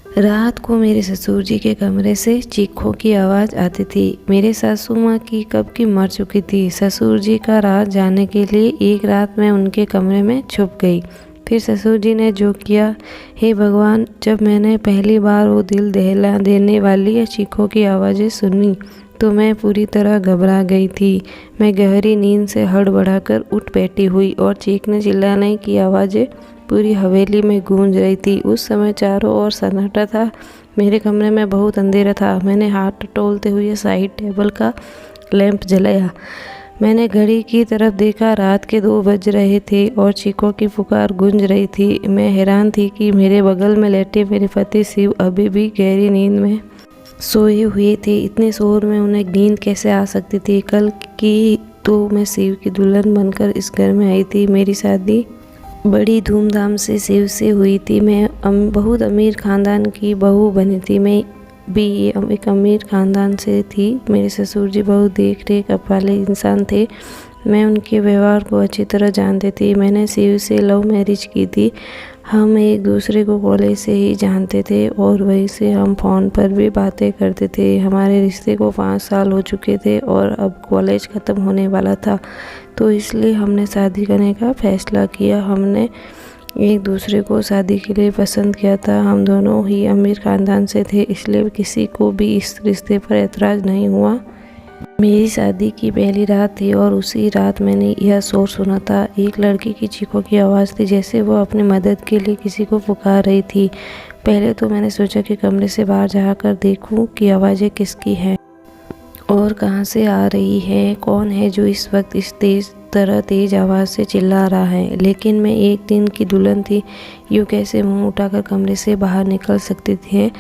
रात को मेरे ससुर जी के कमरे से चीखों की आवाज़ आती थी। मेरे सासू माँ की कब की मर चुकी थी। ससुर जी का राज जानने के लिए एक रात मैं उनके कमरे में छुप गई। फिर ससुर जी ने जो किया, हे भगवान, जब मैंने पहली बार वो दिल दहला देने वाली चीखों की आवाज़ें सुनी तो मैं पूरी तरह घबरा गई थी। मैं गहरी नींद से हड़बड़ाकर उठ बैठी हुई और चीखने चिल्लाने की आवाज़ें पूरी हवेली में गूंज रही थी। उस समय चारों ओर सन्नाटा था। मेरे कमरे में बहुत अंधेरा था। मैंने हाथ टटोलते हुए साइड टेबल का लैंप जलाया। मैंने घड़ी की तरफ देखा। रात के 2 बज रहे थे और चीखों की पुकार गूंज रही थी। मैं हैरान थी कि मेरे बगल में लेटे मेरे पति शिव अभी भी गहरी नींद में सोए हुए थे। इतने शोर में उन्हें नींद कैसे आ सकती थी। कल की तो मैं शिव की दुल्हन बनकर इस घर में आई थी। मेरी शादी बड़ी धूमधाम से शिव से हुई थी। मैं बहुत अमीर ख़ानदान की बहू बनी थी। मैं भी एक अमीर ख़ानदान से थी। मेरे ससुर जी बहुत देख रेख वाले इंसान थे। मैं उनके व्यवहार को अच्छी तरह जानती थी। मैंने शिव से लव मैरिज की थी। हम एक दूसरे को कॉलेज से ही जानते थे और वहीं से हम फ़ोन पर भी बातें करते थे। हमारे रिश्ते को 5 साल हो चुके थे और अब कॉलेज ख़त्म होने वाला था, तो इसलिए हमने शादी करने का फ़ैसला किया। हमने एक दूसरे को शादी के लिए पसंद किया था। हम दोनों ही अमीर ख़ानदान से थे, इसलिए किसी को भी इस रिश्ते पर एतराज़ नहीं हुआ। मेरी शादी की पहली रात थी और उसी रात मैंने यह शोर सुना था। एक लड़की की चीखों की आवाज़ थी, जैसे वो अपनी मदद के लिए किसी को पुकार रही थी। पहले तो मैंने सोचा कि कमरे से बाहर जाकर देखूं कि आवाज़ें किसकी हैं और कहां से आ रही है। कौन है जो इस वक्त इस तेज़ आवाज़ से चिल्ला रहा है। लेकिन मैं एक दिन की दुल्हन थी, यूँ कैसे मुंह उठाकर कमरे से बाहर निकल सकती थी।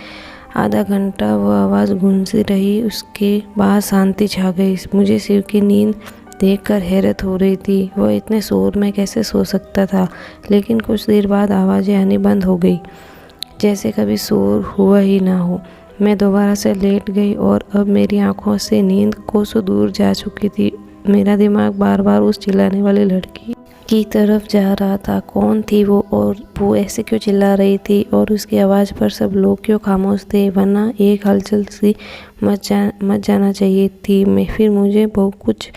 आधा घंटा वो आवाज़ गूंजती रही। उसके बाद शांति छा गई। मुझे शिव की नींद देखकर हैरत हो रही थी। वह इतने शोर में कैसे सो सकता था। लेकिन कुछ देर बाद आवाज़ें आनी बंद हो गई, जैसे कभी शोर हुआ ही ना हो। मैं दोबारा से लेट गई और अब मेरी आंखों से नींद कोसों दूर जा चुकी थी। मेरा दिमाग बार बार उस चिल्लाने वाली लड़की की तरफ जा रहा था। कौन थी वो और वो ऐसे क्यों चिल्ला रही थी और उसकी आवाज़ पर सब लोग क्यों खामोश थे, वरना एक हलचल सी मच जाना चाहिए थी। फिर मुझे बहुत कुछ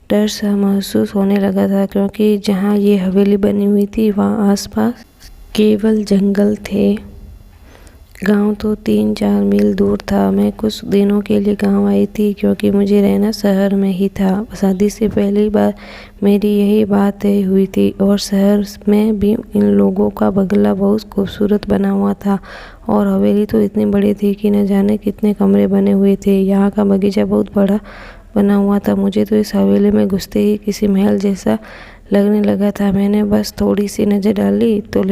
डर सा महसूस होने लगा था, क्योंकि जहाँ ये हवेली बनी हुई थी वहाँ आसपास केवल जंगल थे। गांव तो 3-4 मील दूर था। मैं कुछ दिनों के लिए गांव आई थी क्योंकि मुझे रहना शहर में ही था। शादी से पहली बार मेरी यही बात तय हुई थी और शहर में भी इन लोगों का बंगला बहुत खूबसूरत बना हुआ था और हवेली तो इतनी बड़ी थी कि न जाने कितने कमरे बने हुए थे। यहाँ का बगीचा बहुत बड़ा बना हुआ था। मुझे तो इस हवेली में घुसते ही किसी महल जैसा लगने लगा था। मैंने बस थोड़ी सी नज़र डाली तो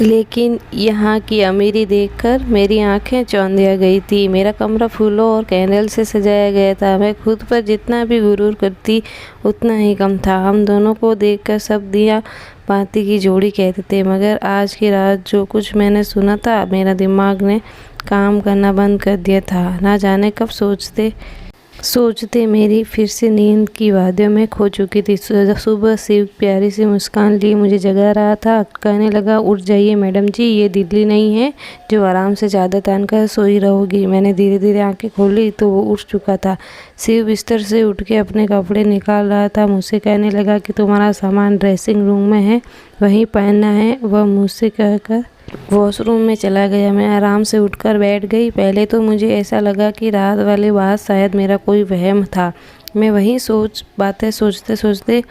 लेकिन यहाँ की अमीरी देखकर मेरी आंखें चौंधिया गई थी। मेरा कमरा फूलों और कैंडल से सजाया गया था। मैं खुद पर जितना भी गुरूर करती उतना ही कम था। हम दोनों को देखकर सब दिया बाती की जोड़ी कहते थे, मगर आज की रात जो कुछ मैंने सुना था, मेरा दिमाग ने काम करना बंद कर दिया था। ना जाने कब सोचते मेरी फिर से नींद की वादियों में खो चुकी थी। सुबह शिव प्यारी सी मुस्कान लिए मुझे जगा रहा था। कहने लगा, उठ जाइए मैडम जी, ये दिल्ली नहीं है जो आराम से चादर तान कर सोई रहोगी। मैंने धीरे धीरे आंखें खोली तो वो उठ चुका था। शिव बिस्तर से उठ के अपने कपड़े निकाल रहा था। मुझसे कहने लगा कि तुम्हारा सामान ड्रेसिंग रूम में है, वहीं पहनना है। वह मुझसे कहकर वॉशरूम में चला गया। मैं आराम से उठकर बैठ गई। पहले तो मुझे ऐसा लगा कि रात वाली बात शायद मेरा कोई वहम था। मैं वही बातें सोचते सोचते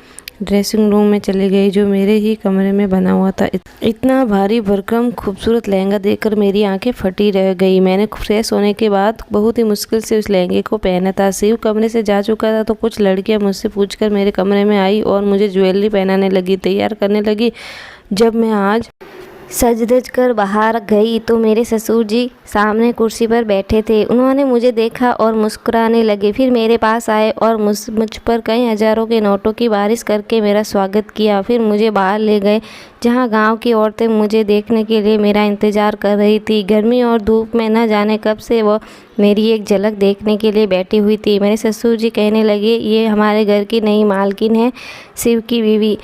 ड्रेसिंग रूम में चली गई, जो मेरे ही कमरे में बना हुआ था। इतना भारी भरकम खूबसूरत लहंगा देखकर मेरी आंखें फटी रह गई। मैंने फ्रेश होने के बाद बहुत ही मुश्किल से उस लहंगे को पहना था। शिव कमरे से जा चुका था तो कुछ लड़कियां मुझसे पूछकर मेरे कमरे में आई और मुझे ज्वेलरी पहनाने लगी, तैयार करने लगी। जब मैं आज सज धज कर बाहर गई तो मेरे ससुर जी सामने कुर्सी पर बैठे थे। उन्होंने मुझे देखा और मुस्कुराने लगे। फिर मेरे पास आए और मुझ पर कई हज़ारों के नोटों की बारिश करके मेरा स्वागत किया। फिर मुझे बाहर ले गए, जहां गांव की औरतें मुझे देखने के लिए मेरा इंतज़ार कर रही थी। गर्मी और धूप में न जाने कब से वो मेरी एक झलक देखने के लिए बैठी हुई थी। मेरे ससुर जी कहने लगे, ये हमारे घर की नई मालकिन है, शिव की बीवी।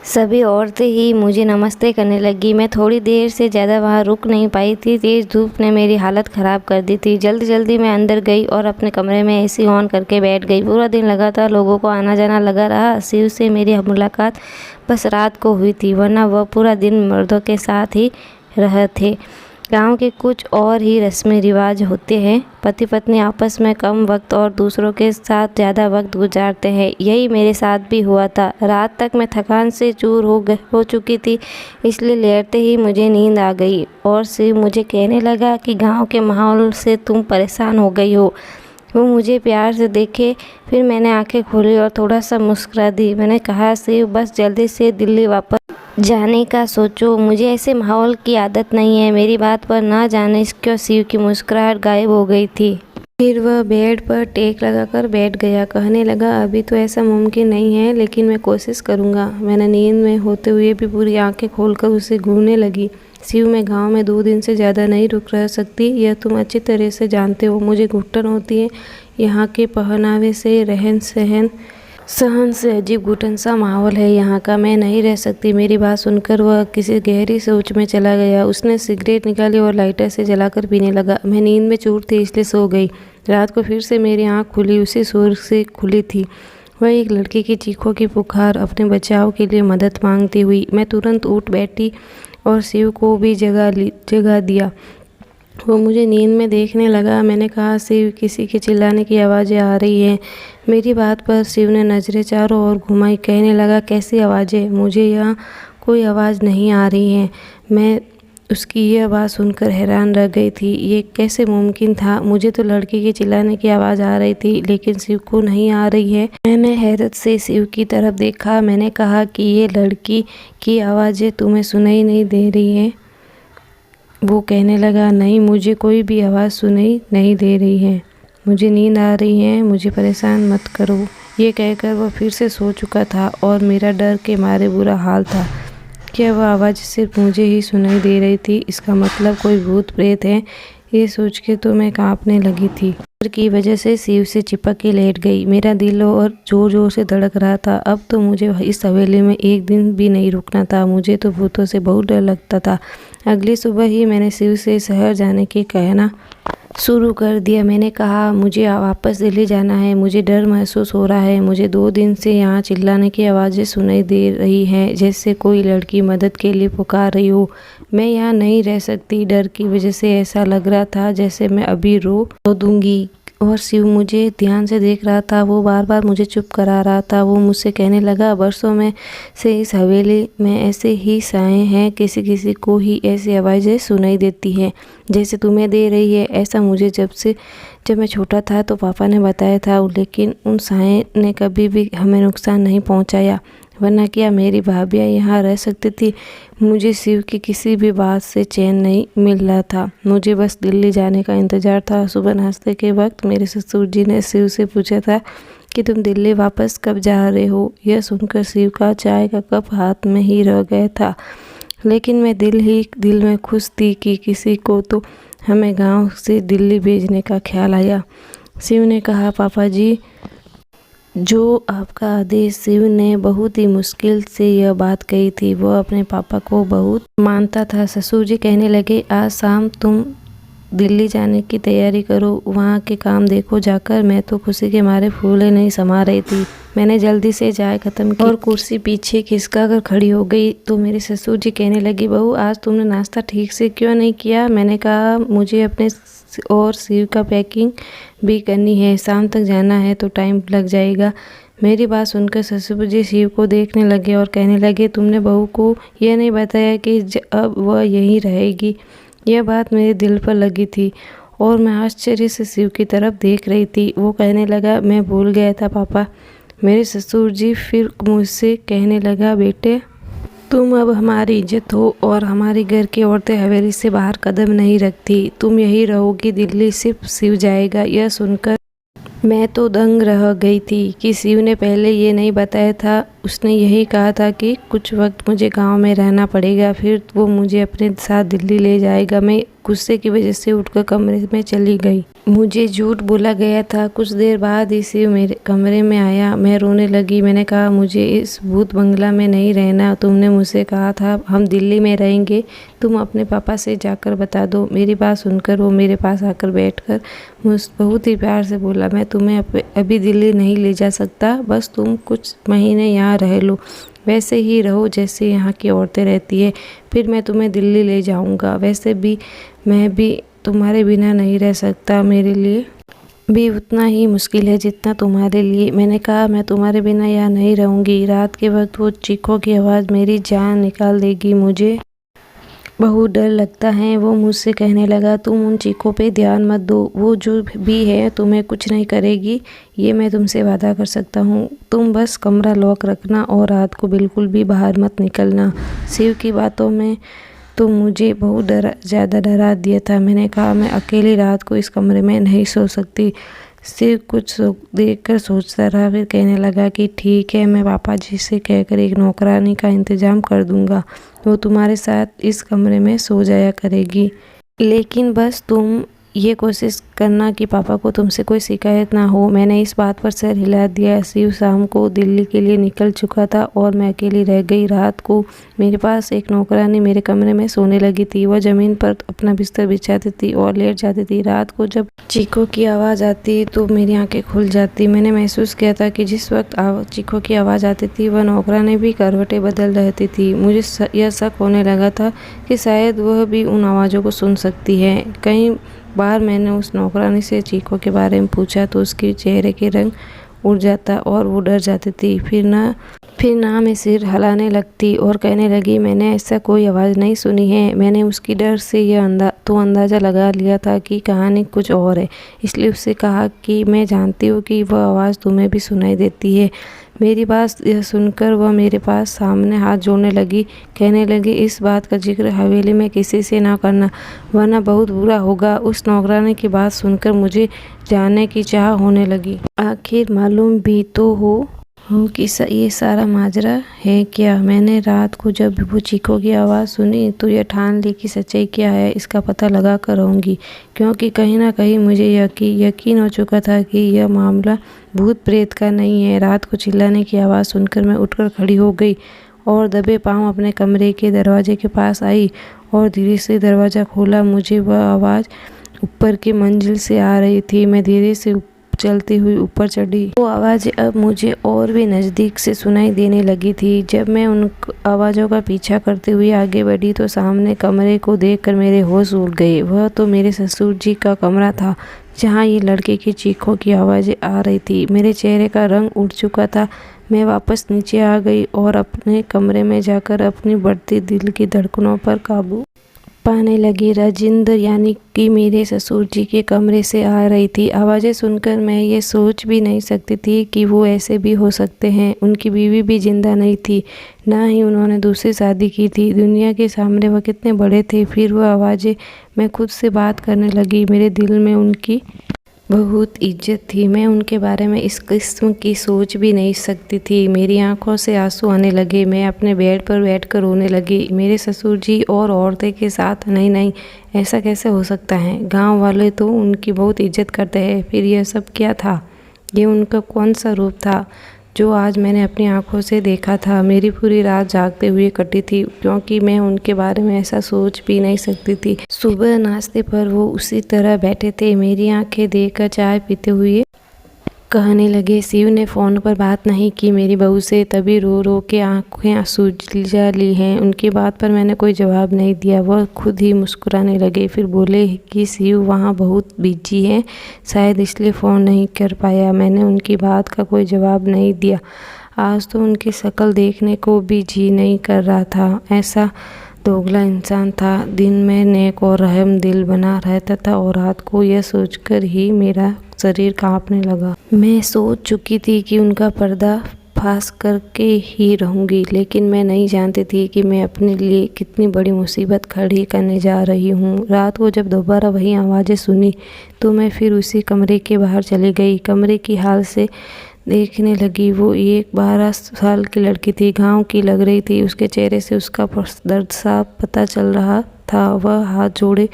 सभी औरतें ही मुझे नमस्ते करने लगी। मैं थोड़ी देर से ज़्यादा वहाँ रुक नहीं पाई थी। तेज़ धूप ने मेरी हालत ख़राब कर दी थी। जल्दी जल्दी मैं अंदर गई और अपने कमरे में एसी ऑन करके बैठ गई। पूरा दिन लगातार लोगों को आना जाना लगा रहा। शिव से मेरी मुलाकात बस रात को हुई थी, वरना वह पूरा दिन मर्दों के साथ ही रहे थे। गांव के कुछ और ही रस्में रिवाज होते हैं। पति पत्नी आपस में कम वक्त और दूसरों के साथ ज़्यादा वक्त गुजारते हैं। यही मेरे साथ भी हुआ था। रात तक मैं थकान से चूर हो चुकी थी, इसलिए लेटते ही मुझे नींद आ गई और शिव मुझे कहने लगा कि गांव के माहौल से तुम परेशान हो गई हो। वो मुझे प्यार से देखे, फिर मैंने आंखें खोली और थोड़ा सा मुस्कुरा दी। मैंने कहा, शिव बस जल्दी से दिल्ली वापस जाने का सोचो, मुझे ऐसे माहौल की आदत नहीं है। मेरी बात पर ना जाने क्यों शिव की मुस्कुराहट गायब हो गई थी। फिर वह बेड पर टेक लगाकर बैठ गया। कहने लगा, अभी तो ऐसा मुमकिन नहीं है, लेकिन मैं कोशिश करूँगा। मैंने नींद में होते हुए भी पूरी आंखें खोलकर उसे घूरने लगी। शिव, मैं गांव में 2 दिन से ज़्यादा नहीं रुक रह सकती, यह तुम अच्छी तरह से जानते हो। मुझे घुटन होती है यहाँ के पहनावे से, रहन सहन से। अजीब घुटन सा माहौल है यहाँ का, मैं नहीं रह सकती। मेरी बात सुनकर वह किसी गहरी सोच में चला गया। उसने सिगरेट निकाली और लाइटर से जलाकर पीने लगा। मैं नींद में चूर थी, इसलिए सो गई। रात को फिर से मेरी आँख खुली, उसी सुर से खुली थी। वह एक लड़की की चीखों की पुकार, अपने बचाव के लिए मदद मांगती हुई। मैं तुरंत उठ बैठी और शिव को भी जगा दिया। वो मुझे नींद में देखने लगा। मैंने कहा, शिव, किसी के चिल्लाने की आवाज़ें आ रही हैं। मेरी बात पर शिव ने नज़रें चारों ओर घुमाई। कहने लगा, कैसी आवाज़ें? मुझे यहाँ कोई आवाज़ नहीं आ रही है। मैं उसकी यह बात सुनकर हैरान रह गई थी। ये कैसे मुमकिन था? मुझे तो लड़की के चिल्लाने की आवाज़ आ रही थी, लेकिन शिव को नहीं आ रही है। मैंने हैरत से शिव की तरफ देखा। मैंने कहा कि ये लड़की की आवाज़ें तुम्हें सुनाई नहीं दे रही है? वो कहने लगा, नहीं, मुझे कोई भी आवाज़ सुनाई नहीं दे रही है। मुझे नींद आ रही है, मुझे परेशान मत करो। ये कहकर वह फिर से सो चुका था और मेरा डर के मारे बुरा हाल था। क्या वह आवाज़ सिर्फ मुझे ही सुनाई दे रही थी? इसका मतलब कोई भूत प्रेत है? ये सोच के तो मैं कांपने लगी थी। डर की वजह से शिव से चिपक के लेट गई। मेरा दिल और जोर जोर से धड़क रहा था। अब तो मुझे इस हवेली में एक दिन भी नहीं रुकना था। मुझे तो भूतों से बहुत डर लगता था। अगली सुबह ही मैंने शिव से शहर जाने की कहना शुरू कर दिया। मैंने कहा, मुझे वापस दिल्ली जाना है। मुझे डर महसूस हो रहा है। मुझे 2 दिन से यहाँ चिल्लाने की आवाज़ें सुनाई दे रही हैं, जैसे कोई लड़की मदद के लिए पुकार रही हो। मैं यहाँ नहीं रह सकती। डर की वजह से ऐसा लग रहा था जैसे मैं अभी रो दूंगी। और शिव मुझे ध्यान से देख रहा था। वो बार बार मुझे चुप करा रहा था। वो मुझसे कहने लगा, बरसों में से इस हवेली में ऐसे ही साए हैं। किसी किसी को ही ऐसी आवाज़ें सुनाई देती हैं जैसे तुम्हें दे रही है। ऐसा मुझे जब मैं छोटा था तो पापा ने बताया था, लेकिन उन साए ने कभी भी हमें नुकसान नहीं पहुंचाया। वरना क्या मेरी भाभियाँ यहाँ रह सकती थी? मुझे शिव की किसी भी बात से चैन नहीं मिल रहा था। मुझे बस दिल्ली जाने का इंतज़ार था। सुबह नाश्ते के वक्त मेरे ससुर जी ने शिव से पूछा था कि तुम दिल्ली वापस कब जा रहे हो? यह सुनकर शिव का चाय का कप हाथ में ही रह गया था। लेकिन मैं दिल में खुश थी कि किसी को तो हमें गांव से दिल्ली भेजने का ख्याल आया। शिव ने कहा, पापा जी, जो आपका आदेश। शिव ने बहुत ही मुश्किल से यह बात कही थी। वह अपने पापा को बहुत मानता था। ससुर जी कहने लगे, आज शाम तुम दिल्ली जाने की तैयारी करो, वहाँ के काम देखो जाकर। मैं तो खुशी के मारे फूले नहीं समा रही थी। मैंने जल्दी से चाय खत्म की और कुर्सी पीछे खिसका कर खड़ी हो गई तो मेरे ससुर जी कहने लगी, बहू, आज तुमने नाश्ता ठीक से क्यों नहीं किया? मैंने कहा, मुझे अपने और शिव का पैकिंग भी करनी है। शाम तक जाना है तो टाइम लग जाएगा। मेरी बात सुनकर ससुर जी शिव को देखने लगे और कहने लगे, तुमने बहू को यह नहीं बताया कि अब वह यहीं रहेगी? यह बात मेरे दिल पर लगी थी और मैं आश्चर्य से शिव की तरफ देख रही थी। वो कहने लगा, मैं भूल गया था पापा। मेरे ससुर जी फिर मुझसे कहने लगा, बेटे, तुम अब हमारी इज्जत हो और हमारे घर की औरतें हवेली से बाहर कदम नहीं रखती। तुम यही रहोगी, दिल्ली सिर्फ शिव जाएगा। यह सुनकर मैं तो दंग रह गई थी कि शिव ने पहले ये नहीं बताया था। उसने यही कहा था कि कुछ वक्त मुझे गांव में रहना पड़ेगा, फिर वो मुझे अपने साथ दिल्ली ले जाएगा। मैं गुस्से की वजह से उठकर कमरे में चली गई। मुझे झूठ बोला गया था। कुछ देर बाद ही शिव मेरे कमरे में आया। मैं रोने लगी। मैंने कहा, मुझे इस भूत बंगला में नहीं रहना। तुमने मुझसे कहा था हम दिल्ली में रहेंगे। तुम अपने पापा से जाकर बता दो। मेरी बात सुनकर वो मेरे पास आकर बैठकर मुझ बहुत ही प्यार से बोला, मैं तुम्हें अभी दिल्ली नहीं ले जा सकता। बस तुम कुछ महीने यहाँ रह लो, वैसे ही रहो जैसे यहाँ की औरतें रहती है। फिर मैं तुम्हें दिल्ली ले जाऊँगा। वैसे भी मैं भी तुम्हारे बिना नहीं रह सकता। मेरे लिए भी उतना ही मुश्किल है जितना तुम्हारे लिए। मैंने कहा, मैं तुम्हारे बिना यहाँ नहीं रहूँगी। रात के वक्त वो चीखों की आवाज़ मेरी जान निकाल देगी। मुझे बहुत डर लगता है। वो मुझसे कहने लगा, तुम उन चीखों पे ध्यान मत दो। वो जो भी है तुम्हें कुछ नहीं करेगी, ये मैं तुमसे वादा कर सकता हूँ। तुम बस कमरा लॉक रखना और रात को बिल्कुल भी बाहर मत निकलना। शिव की बातों में तो मुझे बहुत ज़्यादा डरा दिया था। मैंने कहा, मैं अकेली रात को इस कमरे में नहीं सो सकती। शिव कुछ देख कर सोचता रहा, फिर कहने लगा कि ठीक है, मैं पापा जी से कहकर एक नौकरानी का इंतज़ाम कर दूंगा। वो तुम्हारे साथ इस कमरे में सो जाया करेगी। लेकिन बस तुम ये कोशिश करना कि पापा को तुमसे कोई शिकायत ना हो। मैंने इस बात पर सर हिला दिया। शिव शाम को दिल्ली के लिए निकल चुका था और मैं अकेली रह गई। रात को मेरे पास एक नौकरानी मेरे कमरे में सोने लगी थी। वह ज़मीन पर अपना बिस्तर बिछाती थी और लेट जाती थी। रात को जब चीखों की आवाज़ आती तो मेरी आंखें खुल जाती। मैंने महसूस किया था कि जिस वक्त चीखों की आवाज़ आती थी वह नौकरानी भी करवटें बदल रहती थी। मुझे यह शक होने लगा था कि शायद वह भी उन आवाज़ों को सुन सकती है। कई बार मैंने उस नौकरानी से चीखों के बारे में पूछा तो उसके चेहरे के रंग उड़ जाता और वो डर जाती थी। फिर ना मैं सिर हिलाने लगती और कहने लगी, मैंने ऐसा कोई आवाज़ नहीं सुनी है। मैंने उसकी डर से यह अंदाज़ा लगा लिया था कि कहानी कुछ और है। इसलिए उससे कहा कि मैं जानती हूँ कि वह आवाज़ तुम्हें भी सुनाई देती है। मेरी बात यह सुनकर वह मेरे पास सामने हाथ जोड़ने लगी। कहने लगी, इस बात का जिक्र हवेली में किसी से ना करना, वरना बहुत बुरा होगा। उस नौकरानी की बात सुनकर मुझे जानने की चाह होने लगी। आखिर मालूम भी तो हो कि ये सारा माजरा है क्या। मैंने रात को जब वो चीखों की आवाज़ सुनी तो यह ठान ली कि सच्चाई क्या है इसका पता लगा कर रहूँगी, क्योंकि कहीं ना कहीं मुझे यकीन हो चुका था कि यह मामला भूत प्रेत का नहीं है। रात को चिल्लाने की आवाज़ सुनकर मैं उठकर खड़ी हो गई और दबे पांव अपने कमरे के दरवाजे के पास आई और धीरे से दरवाज़ा खोला। मुझे वह आवाज़ ऊपर की मंजिल से आ रही थी। मैं धीरे से चलती हुई ऊपर चढ़ी। वो आवाज़ें अब मुझे और भी नज़दीक से सुनाई देने लगी थी। जब मैं उन आवाज़ों का पीछा करते हुए आगे बढ़ी तो सामने कमरे को देखकर मेरे होश उड़ गए। वह तो मेरे ससुर जी का कमरा था जहाँ ये लड़के की चीखों की आवाज़ें आ रही थी। मेरे चेहरे का रंग उड़ चुका था। मैं वापस नीचे आ गई और अपने कमरे में जाकर अपनी बढ़ती दिल की धड़कनों पर काबू पाने लगी। राजिंदर यानी कि मेरे ससुर जी के कमरे से आ रही थी। आवाज़ें सुनकर मैं ये सोच भी नहीं सकती थी कि वो ऐसे भी हो सकते हैं। उनकी बीवी भी जिंदा नहीं थी, ना ही उन्होंने दूसरी शादी की थी। दुनिया के सामने वह कितने बड़े थे। फिर वो आवाज़ें, मैं खुद से बात करने लगी। मेरे दिल में उनकी बहुत इज्जत थी। मैं उनके बारे में इस किस्म की सोच भी नहीं सकती थी। मेरी आंखों से आंसू आने लगे। मैं अपने बेड पर बैठकर रोने लगी। मेरे ससुर जी और औरतें के साथ, नहीं, ऐसा कैसे हो सकता है। गांव वाले तो उनकी बहुत इज्जत करते हैं। फिर यह सब क्या था। ये उनका कौन सा रूप था जो आज मैंने अपनी आंखों से देखा था। मेरी पूरी रात जागते हुए कटी थी, क्योंकि मैं उनके बारे में ऐसा सोच भी नहीं सकती थी। सुबह नाश्ते पर वो उसी तरह बैठे थे, मेरी आंखें देखकर चाय पीते हुए कहने लगे, शिव ने फ़ोन पर बात नहीं की मेरी बहू से, तभी रो रो के आंखें सूजा ली हैं। उनकी बात पर मैंने कोई जवाब नहीं दिया। वह खुद ही मुस्कुराने लगे। फिर बोले कि शिव वहाँ बहुत बिजी है, शायद इसलिए फ़ोन नहीं कर पाया। मैंने उनकी बात का कोई जवाब नहीं दिया। आज तो उनकी शक्ल देखने को भी जी नहीं कर रहा था। ऐसा दोगला इंसान था। दिन में नेक और रहम दिल बना रहता था और रात को यह सोचकर ही मेरा शरीर कांपने लगा। मैं सोच चुकी थी कि उनका पर्दा फाश करके ही रहूंगी, लेकिन मैं नहीं जानती थी कि मैं अपने लिए कितनी बड़ी मुसीबत खड़ी करने जा रही हूँ। रात को जब दोबारा वही आवाज़ें सुनी तो मैं फिर उसी कमरे के बाहर चली गई। कमरे की हाल से देखने लगी। वो एक 12 साल की लड़की थी, गांव की लग रही थी। उसके चेहरे से उसका दर्द साफ पता चल रहा था। वह हाथ जोड़े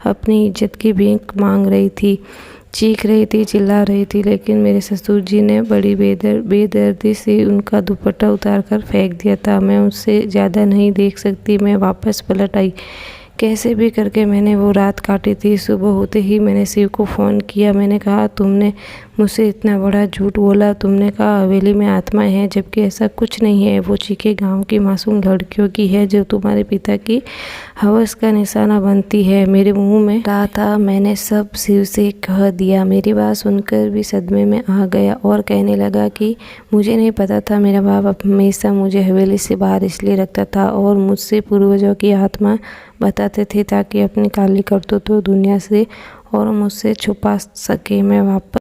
अपनी इज्जत की भीख मांग रही थी। चीख रही थी, चिल्ला रही थी, लेकिन मेरे ससुर जी ने बड़ी बेदर्दी से उनका दुपट्टा उतार कर फेंक दिया था। मैं उससे ज़्यादा नहीं देख सकती। मैं वापस पलट आई। कैसे भी करके मैंने वो रात काटी थी। सुबह होते ही मैंने शिव को फ़ोन किया। मैंने कहा, तुमने मुझसे इतना बड़ा झूठ बोला। तुमने कहा हवेली में आत्माएं हैं, जबकि ऐसा कुछ नहीं है। वो चीखें गांव की मासूम लड़कियों की है जो तुम्हारे पिता की हवस का निशाना बनती है। मेरे मुंह में रहा था, मैंने सब शिव से कह दिया। मेरी बात सुनकर भी सदमे में आ गया और कहने लगा कि मुझे नहीं पता था। मेरा बाप हमेशा मुझे हवेली से बाहर इसलिए रखता था और मुझसे पूर्वजों की आत्मा बताते थे ताकि अपनी काली करतूतों दुनिया से और मुझसे छुपा सके। मैं वापस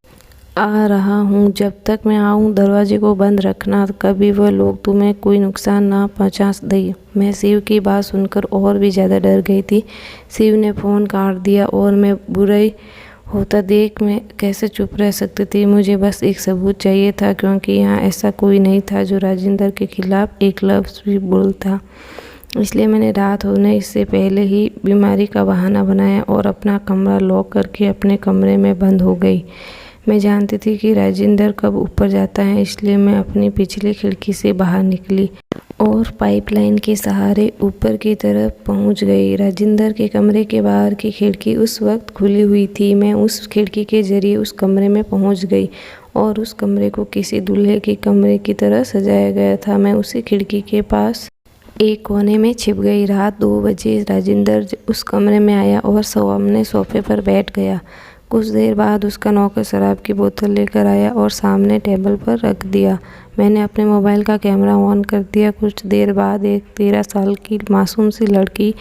आ रहा हूँ। जब तक मैं आऊँ दरवाजे को बंद रखना। कभी वह लोग तुम्हें कोई नुकसान ना पहुँचा दे। मैं शिव की बात सुनकर और भी ज़्यादा डर गई थी। शिव ने फ़ोन काट दिया और मैं बुराई होता देख मैं कैसे चुप रह सकती थी। मुझे बस एक सबूत चाहिए था, क्योंकि यहाँ ऐसा कोई नहीं था जो राजिंदर के खिलाफ एक लफ्ज़ भी बोलता। इसलिए मैंने रात होने इससे पहले ही बीमारी का बहाना बनाया और अपना कमरा लॉक करके अपने कमरे में बंद हो गई। मैं जानती थी कि राजिंदर कब ऊपर जाता है, इसलिए मैं अपनी पिछली खिड़की से बाहर निकली और पाइपलाइन के सहारे ऊपर की तरफ पहुंच गई। राजिंदर के कमरे के बाहर की खिड़की उस वक्त खुली हुई थी। मैं उस खिड़की के जरिए उस कमरे में पहुंच गई और उस कमरे को किसी दूल्हे के कमरे की तरह सजाया गया था। मैं उसी खिड़की के पास एक कोने में छिप गई। रात 2 बजे राजिंदर उस कमरे में आया और सामने सोफे पर बैठ गया। कुछ देर बाद उसका नौकर शराब की बोतल लेकर आया और सामने टेबल पर रख दिया। मैंने अपने मोबाइल का कैमरा ऑन कर दिया। कुछ देर बाद एक 13 साल की मासूम सी लड़की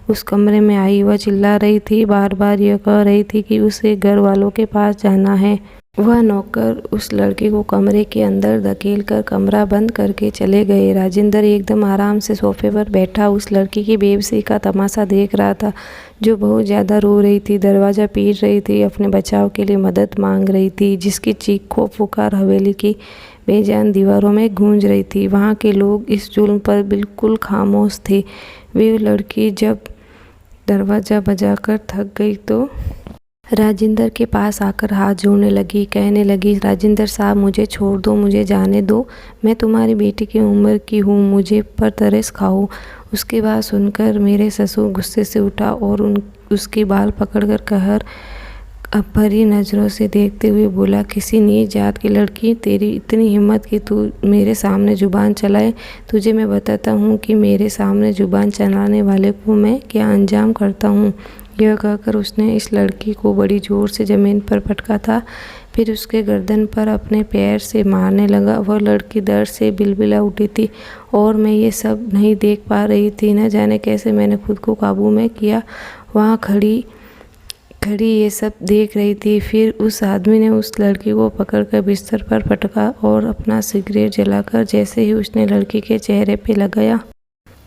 उस कमरे में आई। वह चिल्ला रही थी, बार बार यह कह रही थी कि उसे घर वालों के पास जाना है। वह नौकर उस लड़की को कमरे के अंदर धकेल कर कमरा बंद करके चले गए। राजिंदर एकदम आराम से सोफे पर बैठा उस लड़की की बेबसी का तमाशा देख रहा था, जो बहुत ज़्यादा रो रही थी, दरवाज़ा पीट रही थी, अपने बचाव के लिए मदद मांग रही थी, जिसकी चीखों पुकार हवेली की बेजान दीवारों में गूंज रही थी। वहाँ के लोग इस जुल्म पर बिल्कुल खामोश थे। वे लड़की जब दरवाज़ा बजाकर थक गई तो राजिंदर के पास आकर हाथ जोड़ने लगी, कहने लगी, राजिंदर साहब मुझे छोड़ दो, मुझे जाने दो। मैं तुम्हारी बेटी की उम्र की हूँ, मुझे पर तरस खाओ। उसकी बात सुनकर मेरे ससुर गुस्से से उठा और उसके बाल पकड़कर कहर भरी नज़रों से देखते हुए बोला, किसी नीच जात की लड़की, तेरी इतनी हिम्मत कि तू मेरे सामने ज़ुबान चलाए। तुझे मैं बताता हूँ कि मेरे सामने ज़ुबान चलाने वाले को मैं क्या अंजाम करता हूँ। यह कहकर उसने इस लड़की को बड़ी ज़ोर से ज़मीन पर पटका था, फिर उसके गर्दन पर अपने पैर से मारने लगा। वह लड़की दर्द से बिलबिला उठी थी और मैं ये सब नहीं देख पा रही थी। न जाने कैसे मैंने खुद को काबू में किया। वहाँ खड़ी ये सब देख रही थी। फिर उस आदमी ने उस लड़की को पकड़कर बिस्तर पर पटका और अपना सिगरेट जलाकर जैसे ही उसने लड़की के चेहरे पे लगाया,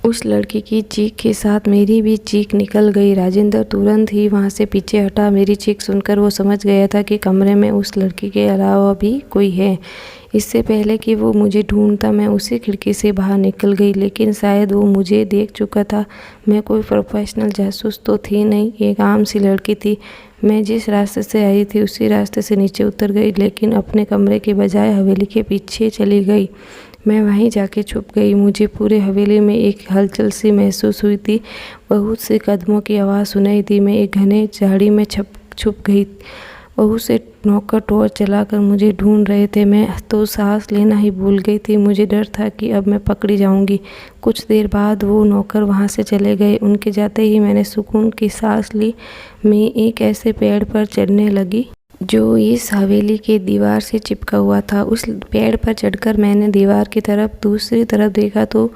उस लड़की की चीख के साथ मेरी भी चीख निकल गई। राजिंदर तुरंत ही वहाँ से पीछे हटा। मेरी चीख सुनकर वो समझ गया था कि कमरे में उस लड़की के अलावा भी कोई है। इससे पहले कि वो मुझे ढूंढता मैं उसी खिड़की से बाहर निकल गई, लेकिन शायद वो मुझे देख चुका था। मैं कोई प्रोफेशनल जासूस तो थी नहीं, एक आम सी लड़की थी। मैं जिस रास्ते से आई थी उसी रास्ते से नीचे उतर गई, लेकिन अपने कमरे के बजाय हवेली के पीछे चली गई। मैं वहीं जाके छुप गई। मुझे पूरे हवेली में एक हलचल सी महसूस हुई थी। बहुत से कदमों की आवाज़ सुनाई दी। मैं एक घने झाड़ी में छुप गई। बहुत से नौकर टॉर्च चलाकर मुझे ढूंढ रहे थे। मैं तो सांस लेना ही भूल गई थी। मुझे डर था कि अब मैं पकड़ी जाऊंगी। कुछ देर बाद वो नौकर वहाँ से चले गए। उनके जाते ही मैंने सुकून की सांस ली। मैं एक ऐसे पेड़ पर चढ़ने लगी जो इस हवेली के दीवार से चिपका हुआ था। उस पेड़ पर चढ़कर मैंने दीवार की तरफ दूसरी तरफ देखा तो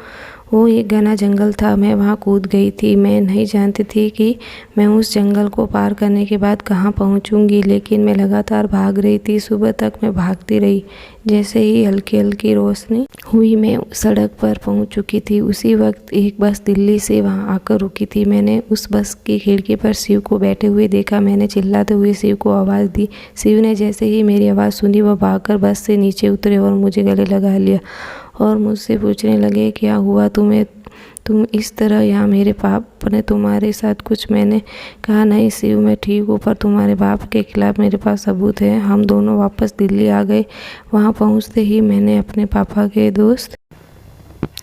वो एक घना जंगल था। मैं वहाँ कूद गई थी। मैं नहीं जानती थी कि मैं उस जंगल को पार करने के बाद कहाँ पहुँचूँगी, लेकिन मैं लगातार भाग रही थी। सुबह तक मैं भागती रही। जैसे ही हल्की हल्की रोशनी हुई मैं सड़क पर पहुँच चुकी थी। उसी वक्त एक बस दिल्ली से वहाँ आकर रुकी थी। मैंने उस बस की खिड़की पर शिव को बैठे हुए देखा। मैंने चिल्लाते हुए शिव को आवाज़ दी। शिव ने जैसे ही मेरी आवाज़ सुनी वह भागकर बस से नीचे उतरे और मुझे गले लगा लिया और मुझसे पूछने लगे, क्या हुआ तुम्हें? तुम इस तरह यहाँ मेरे पाप ने तुम्हारे साथ कुछ। मैंने कहा नहीं शिव, मैं ठीक हूँ, पर तुम्हारे बाप के खिलाफ मेरे पास सबूत है। हम दोनों वापस दिल्ली आ गए। वहाँ पहुँचते ही मैंने अपने पापा के दोस्त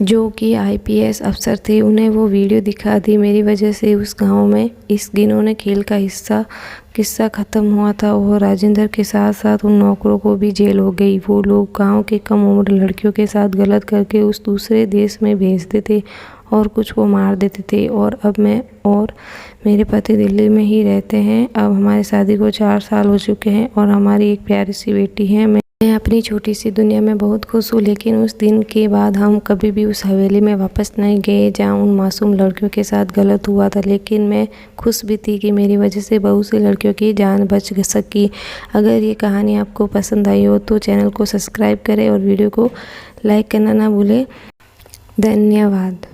जो कि IPS अफसर थे उन्हें वो वीडियो दिखा दी। मेरी वजह से उस गांव में इस गिनौने खेल का किस्सा ख़त्म हुआ था और राजेंद्र के साथ साथ उन नौकरों को भी जेल हो गई। वो लोग गांव के कम उम्र लड़कियों के साथ गलत करके उस दूसरे देश में भेजते थे और कुछ को मार देते थे। और अब मैं और मेरे पति दिल्ली में ही रहते हैं। अब हमारी शादी को 4 साल हो चुके हैं और हमारी एक प्यारी सी बेटी है। मैं अपनी छोटी सी दुनिया में बहुत खुश हूँ, लेकिन उस दिन के बाद हम कभी भी उस हवेली में वापस नहीं गए जहाँ उन मासूम लड़कियों के साथ गलत हुआ था। लेकिन मैं खुश भी थी कि मेरी वजह से बहुत सी लड़कियों की जान बच सकी। अगर ये कहानी आपको पसंद आई हो तो चैनल को सब्सक्राइब करें और वीडियो को लाइक करना ना भूलें। धन्यवाद।